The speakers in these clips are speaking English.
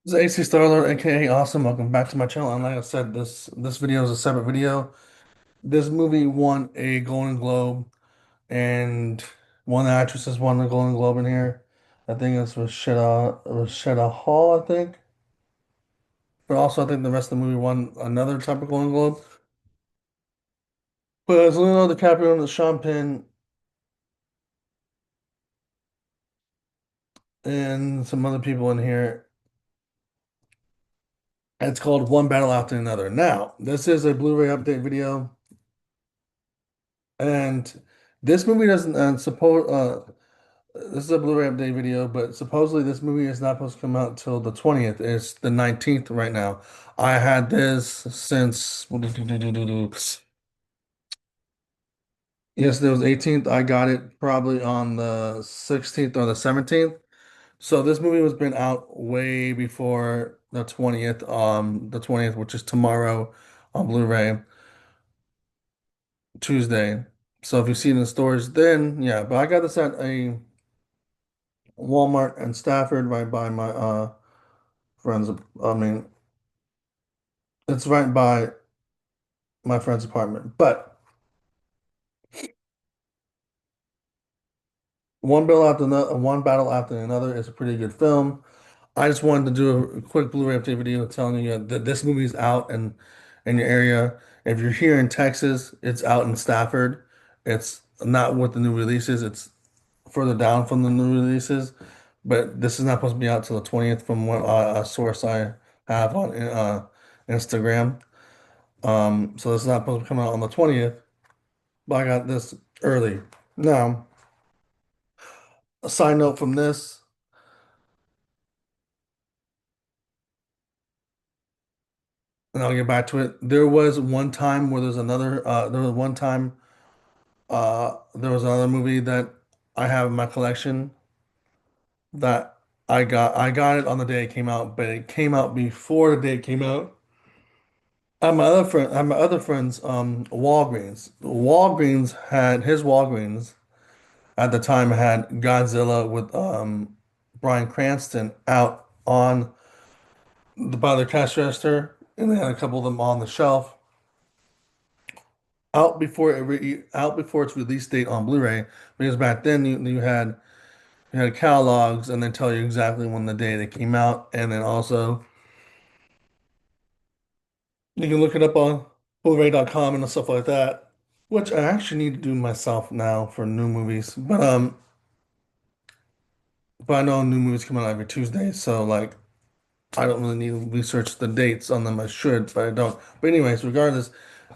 This is AC Starlord, aka Awesome. Welcome back to my channel. And like I said, this video is a separate video. This movie won a Golden Globe, and one of the actresses won the Golden Globe in here. I think this was Shetta Hall, I think. But also, I think the rest of the movie won another type of Golden Globe. But it's Leonardo DiCaprio and Sean Penn and some other people in here. It's called One Battle After Another. Now, this is a Blu-ray update video, and this movie doesn't suppose. This is a Blu-ray update video, but supposedly this movie is not supposed to come out till the 20th. It's the 19th right now. I had this since yesterday was 18th. I got it probably on the 16th or the 17th. So this movie was been out way before the 20th, which is tomorrow on Blu-ray, Tuesday. So if you see it in the stores, then yeah. But I got this at a Walmart in Stafford right by my friends. I mean, it's right by my friend's apartment. But One Battle After Another is a pretty good film. I just wanted to do a quick Blu-ray update video telling you that this movie is out in your area. If you're here in Texas, it's out in Stafford. It's not with the new releases. It's further down from the new releases. But this is not supposed to be out till the 20th from what a source I have on Instagram. So it's not supposed to come out on the 20th, but I got this early. Now, a side note from this, and I'll get back to it. There was one time where there was another movie that I have in my collection that I got it on the day it came out, but it came out before the day it came out. At my other friend's Walgreens. Walgreens at the time had Godzilla with Bryan Cranston out on by the cash register, and they had a couple of them on the shelf out before its release date on Blu-ray. Because back then you had catalogs and they tell you exactly when the day they came out, and then also you can look it up on Blu-ray.com and stuff like that, which I actually need to do myself now for new movies. But I know new movies come out every Tuesday, so like I don't really need to research the dates on them. I should, but I don't. But anyways, regardless,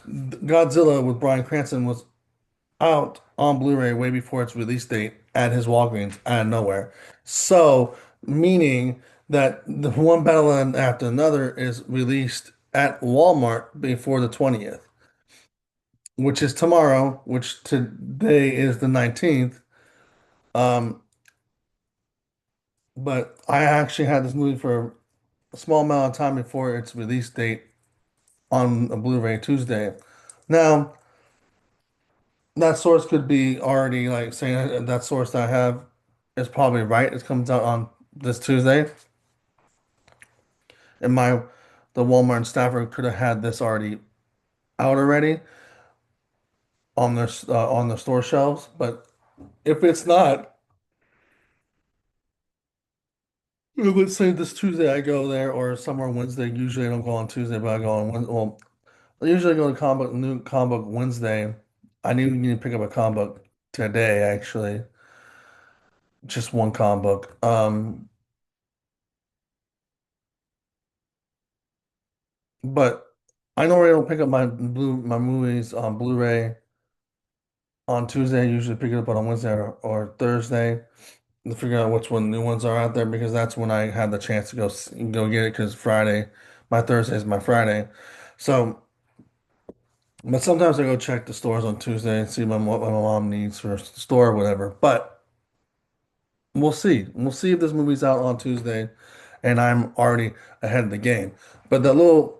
Godzilla with Bryan Cranston was out on Blu-ray way before its release date at his Walgreens out of nowhere. So, meaning that the one battle after another is released at Walmart before the 20th, which is tomorrow, which today is the 19th. Um, but I actually had this movie for a small amount of time before its release date on a Blu-ray Tuesday. Now, that source could be already like saying that source that I have is probably right. It comes out on this Tuesday, and the Walmart in Stafford could have had this already out already on their store shelves. But if it's not, let's say this Tuesday I go there or somewhere Wednesday. Usually I don't go on Tuesday, but I go on Wednesday. Well, I usually go to new comic book Wednesday. I need to pick up a comic book today, actually. Just one comic book. But I normally don't pick up my movies on Blu-ray on Tuesday. I usually pick it up on Wednesday or Thursday to figure out which one new ones are out there because that's when I had the chance to go get it because Friday, my Thursday is my Friday. So, but sometimes I go check the stores on Tuesday and see what my mom needs for store or whatever. But we'll see. We'll see if this movie's out on Tuesday and I'm already ahead of the game. But the little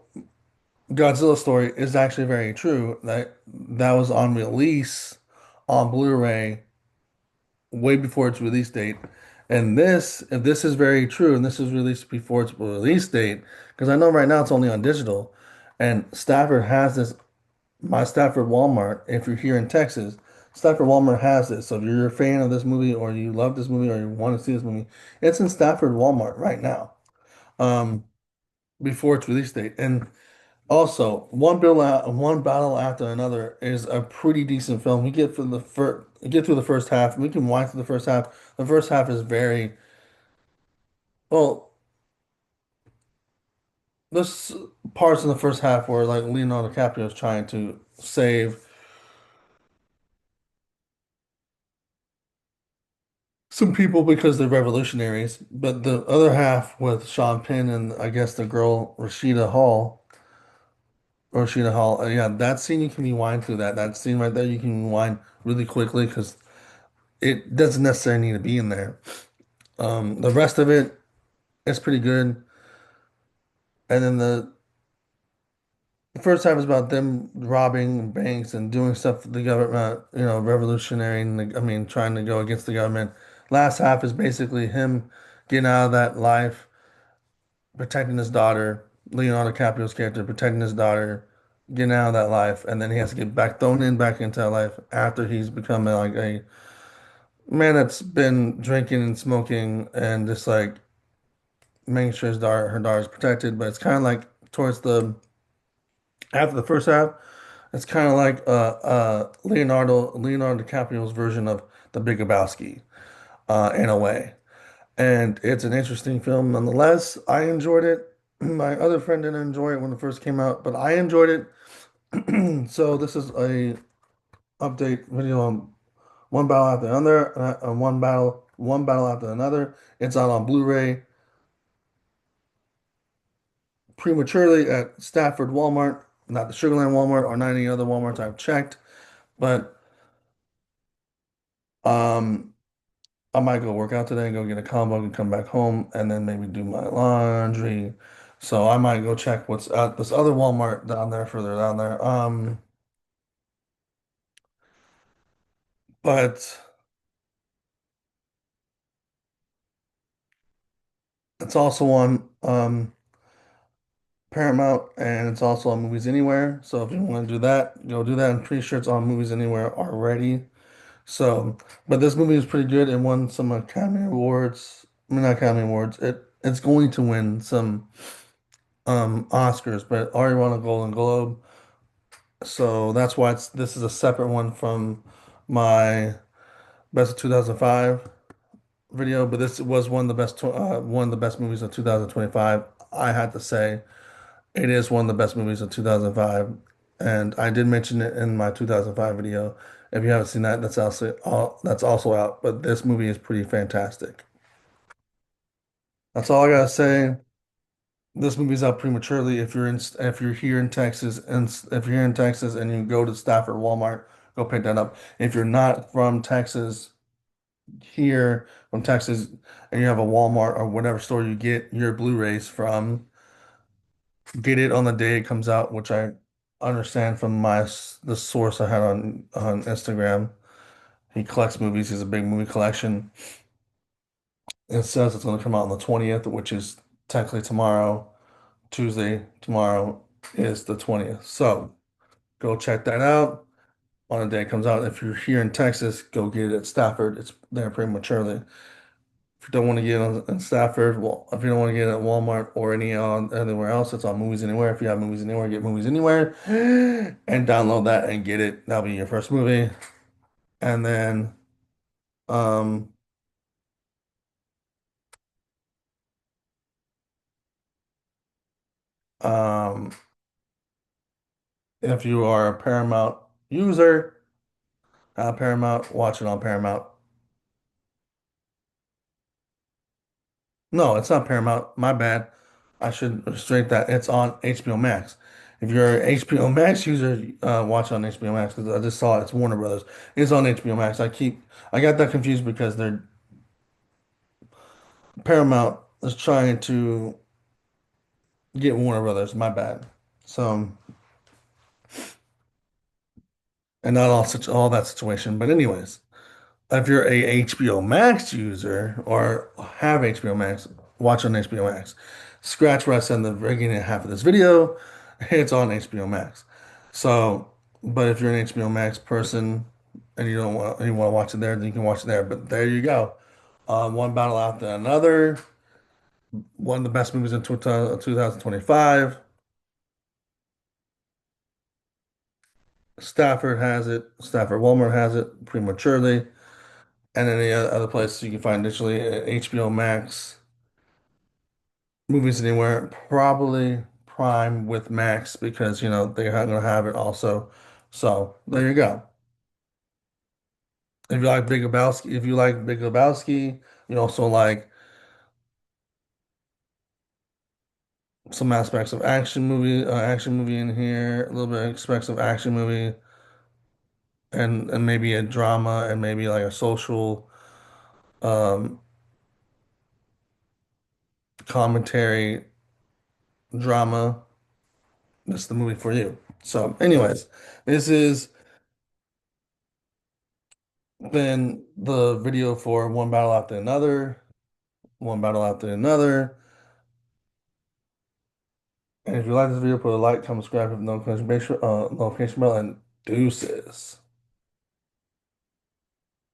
Godzilla story is actually very true. That was on release on Blu-ray way before its release date, And this, if this is very true, and this is released before its release date, because I know right now it's only on digital, and Stafford has this. My Stafford Walmart, if you're here in Texas, Stafford Walmart has it. So if you're a fan of this movie, or you love this movie, or you want to see this movie, it's in Stafford Walmart right now. Um, before its release date, and also, one battle after another is a pretty decent film. We get through the first, get through the first half. We can wind through the first half. The first half is very well. There's parts in the first half where like Leonardo DiCaprio is trying to save some people because they're revolutionaries, but the other half with Sean Penn and I guess the girl Rashida Hall, yeah, that scene you can rewind through that. That scene right there you can rewind really quickly because it doesn't necessarily need to be in there. The rest of it is pretty good. And then the first half is about them robbing banks and doing stuff for the government, revolutionary, and I mean, trying to go against the government. Last half is basically him getting out of that life, protecting his daughter, Leonardo DiCaprio's character, protecting his daughter, getting out of that life, and then he has to get back thrown in back into that life after he's become like a man that's been drinking and smoking and just like making sure her daughter is protected. But it's kind of like towards the after the first half, it's kind of like Leonardo DiCaprio's version of The Big Lebowski, in a way. And it's an interesting film nonetheless. I enjoyed it. My other friend didn't enjoy it when it first came out, but I enjoyed it. So this is a update video on one battle after another, one battle after another. It's out on Blu-ray prematurely at Stafford Walmart, not the Sugarland Walmart or not any other Walmarts I've checked, but um, I might go work out today, go get a combo, and come back home, and then maybe do my laundry. So I might go check what's at this other Walmart down there, further down there. But it's also on Paramount, and it's also on Movies Anywhere. So if you want to do that, go do that. I'm pretty sure it's on Movies Anywhere already. So, but this movie is pretty good. It won some Academy Awards. I mean, not Academy Awards. It's going to win some Oscars, but already won a Golden Globe. So that's why this is a separate one from my best of 2005 video. But this was one of the best movies of 2025. I had to say it is one of the best movies of 2005, and I did mention it in my 2005 video. If you haven't seen that, that's also out. But this movie is pretty fantastic. That's all I gotta say. This movie's out prematurely. If you're here in Texas and if you're here in Texas and you go to Stafford Walmart, go pick that up. If you're not from Texas, here from Texas, and you have a Walmart or whatever store you get your Blu-rays from, get it on the day it comes out, which I understand from the source I had on Instagram. He collects movies. He's a big movie collection. It says it's going to come out on the 20th, which is technically tomorrow. Tuesday, tomorrow is the 20th. So go check that out on the day it comes out. If you're here in Texas, go get it at Stafford. It's there prematurely. If you don't want to get it in Stafford, well, if you don't want to get it at Walmart or anywhere else, it's on Movies Anywhere. If you have Movies Anywhere, get Movies Anywhere and download that and get it. That'll be your first movie. And then um um if you are a Paramount user, Paramount, watch it on Paramount. No, it's not Paramount. My bad. I should straight that. It's on HBO Max. If you're an HBO Max user, watch it on HBO Max because I just saw it. It's Warner Brothers. It's on HBO Max. I got that confused because they're Paramount is trying to get Warner Brothers. My bad. So, and not all such all that situation. But anyways, If you're a HBO Max user or have HBO Max, watch on HBO Max. Scratch where I said in the beginning half of this video, it's on HBO Max. So, but if you're an HBO Max person and you want to watch it there, then you can watch it there. But there you go. One battle after another. One of the best movies in 2025. Stafford has it. Stafford Walmart has it prematurely. And any other place you can find digitally, HBO Max, Movies Anywhere, probably Prime with Max because they're not gonna have it also. So there you go. If you like Big Lebowski, you also like some action movie in here, a little bit of aspects of action movie, and maybe a drama and maybe like a social um commentary drama. That's the movie for you. So, anyways, this is been the video for one battle after another, one battle after another. And if you like this video, put a like, comment, subscribe, hit the notification bell, and deuces.